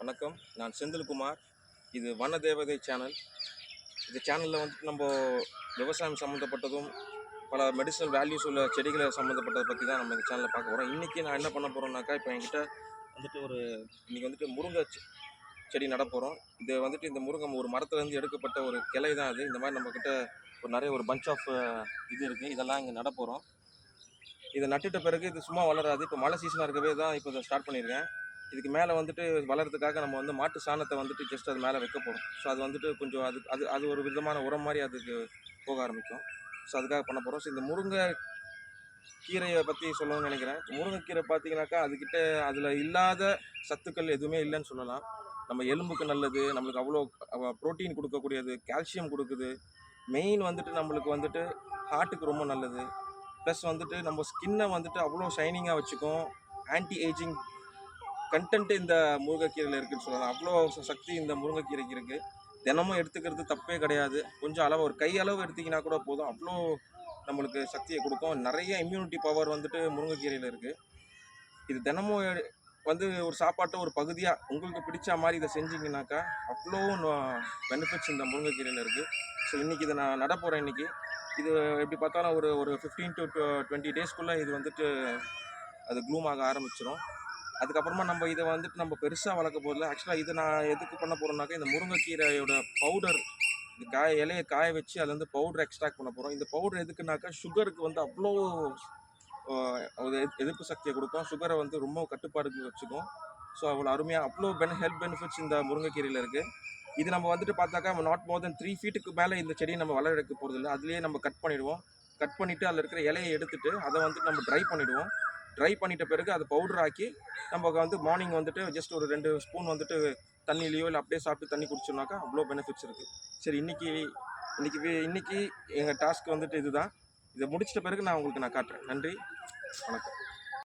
வணக்கம். நான் செந்தில்குமார். இது வனதேவதை சேனல். இந்த சேனலில் வந்துட்டு நம்ம விவசாயம் சம்மந்தப்பட்டதும் பல மெடிசனல் வேல்யூஸ் உள்ள செடிகளை சம்மந்தப்பட்டதை பற்றி தான் நம்ம இந்த சேனலில் பார்க்க போகிறோம். இன்றைக்கி நான் என்ன பண்ண போகிறோம்னாக்கா, இப்போ என்கிட்ட வந்துட்டு இன்றைக்கி வந்துட்டு முருங்கை செடி நட போகிறோம். இது வந்துட்டு இந்த முருங்கை ஒரு மரத்துலேருந்து எடுக்கப்பட்ட ஒரு கிளை தான் அது. இந்த மாதிரி நம்மக்கிட்ட நிறைய ஒரு பஞ்ச் ஆஃப் இது இருக்குது. இதெல்லாம் இங்கே நட போகிறோம். இதை நட்டுட்ட பிறகு இது சும்மா வளராது. இப்போ மழை சீசனாக இருக்கவே தான் இப்போ இதை ஸ்டார்ட் பண்ணியிருக்கேன். இதுக்கு மேலே வந்துட்டு வளர்கிறதுக்காக நம்ம வந்து மாட்டு சாணத்தை வந்துட்டு ஜஸ்ட் அது மேலே வைக்க போகிறோம். ஸோ அது வந்துட்டு கொஞ்சம் அது அது அது ஒரு விதமான உரம் மாதிரி அதுக்கு போக ஆரம்பிக்கும். ஸோ அதுக்காக பண்ண போகிறோம். ஸோ இந்த முருங்கை கீரையை பற்றி சொல்லணும்னு நினைக்கிறேன். முருங்கைக்கீரை பார்த்தீங்கன்னாக்கா அதுக்கிட்ட அதில் இல்லாத சத்துக்கள் எதுவுமே இல்லைன்னு சொல்லலாம். நம்ம எலும்புக்கு நல்லது, நம்மளுக்கு அவ்வளோ ப்ரோட்டீன் கொடுக்கக்கூடியது, கால்சியம் கொடுக்குது. மெயின் வந்துட்டு நம்மளுக்கு வந்துட்டு ஹார்ட்டுக்கு ரொம்ப நல்லது. ப்ளஸ் வந்துட்டு நம்ம ஸ்கின்னை வந்துட்டு அவ்வளோ ஷைனிங்காக வச்சுக்கும். ஆன்டி ஏஜிங் கண்டென்ட் இந்த முருங்கைக்கீரையில் இருக்குதுன்னு சொல்லலாம். அவ்வளோ சக்தி இந்த முருங்கைக்கீரைக்கு இருக்குது. தினமும் எடுத்துக்கிறது தப்பே கிடையாது. கொஞ்சம் அளவு ஒரு கையளவு எடுத்திங்கன்னா கூட போதும். அவ்வளோ நம்மளுக்கு சக்தியை கொடுக்கும். நிறைய இம்யூனிட்டி பவர் வந்துட்டு முருங்கைக்கீரையில் இருக்குது. இது தினமும் வந்து ஒரு சாப்பாட்டை ஒரு பகுதியாக உங்களுக்கு பிடிச்ச மாதிரி இதை செஞ்சிங்கனாக்கா அவ்வளோ பெனிஃபிட்ஸ் இந்த முருங்கைக்கீரையில் இருக்குது. ஸோ இன்றைக்கி இதை நான் நட போகிறேன். இன்றைக்கி இது எப்படி பார்த்தாலும் ஒரு 15 to 20 டேஸ்க்குள்ளே இது வந்துட்டு அது க்ளூம் ஆக ஆரம்பிச்சிடும். அதுக்கப்புறமா நம்ம இதை வந்துட்டு நம்ம பெருசாக வளர்க்க போதில்லை. ஆக்சுவலாக இதை நான் எதுக்கு பண்ண போகிறோம்னாக்கா, இந்த முருங்கைக்கீரையோட பவுடர், இந்த இலையை காய வச்சு அதில் வந்து பவுடர் எக்ஸ்ட்ராக்ட் பண்ண போகிறோம். இந்த பவுடர் எதுக்குனாக்கா சுகருக்கு வந்து அவ்வளோ ஒரு எதிர்ப்பு சக்தியை கொடுக்கும். சுகரை வந்து ரொம்ப கட்டுப்பாடுக்கு வச்சுக்கும். ஸோ அவ்வளோ அருமையாக அவ்வளோ ஹெல்த் பெனிஃபிட்ஸ் இந்த முருங்கைக்கீரையில் இருக்குது. இது நம்ம வந்துட்டு பார்த்தாக்கா நாட் மோர் தென் 3 ஃபீட்டுக்கு மேலே இந்த செடியை நம்ம வளர எடுக்க போகிறதில்ல. அதுலேயே நம்ம கட் பண்ணிவிடுவோம். கட் பண்ணிவிட்டு அதில் இருக்கிற இலையை எடுத்துகிட்டு அதை வந்துட்டு நம்ம ட்ரை பண்ணிவிடுவோம். ட்ரை பண்ணிட்ட பிறகு அதை பவுடர் ஆக்கி நம்ம வந்து மார்னிங் வந்துட்டு ஜஸ்ட் ஒரு 2 ஸ்பூன் வந்துட்டு தண்ணியிலையோ இல்லை அப்படியே சாப்பிட்டு தண்ணி குடிச்சோம்னாக்கா அவ்வளோ பெனிஃபிட்ஸ் இருக்குது. சரி, இன்றைக்கி எங்கள் டாஸ்க் வந்துட்டு இதுதான். இதை முடிச்சிட்ட பிறகு நான் உங்களுக்கு காட்டுறேன். நன்றி, வணக்கம்.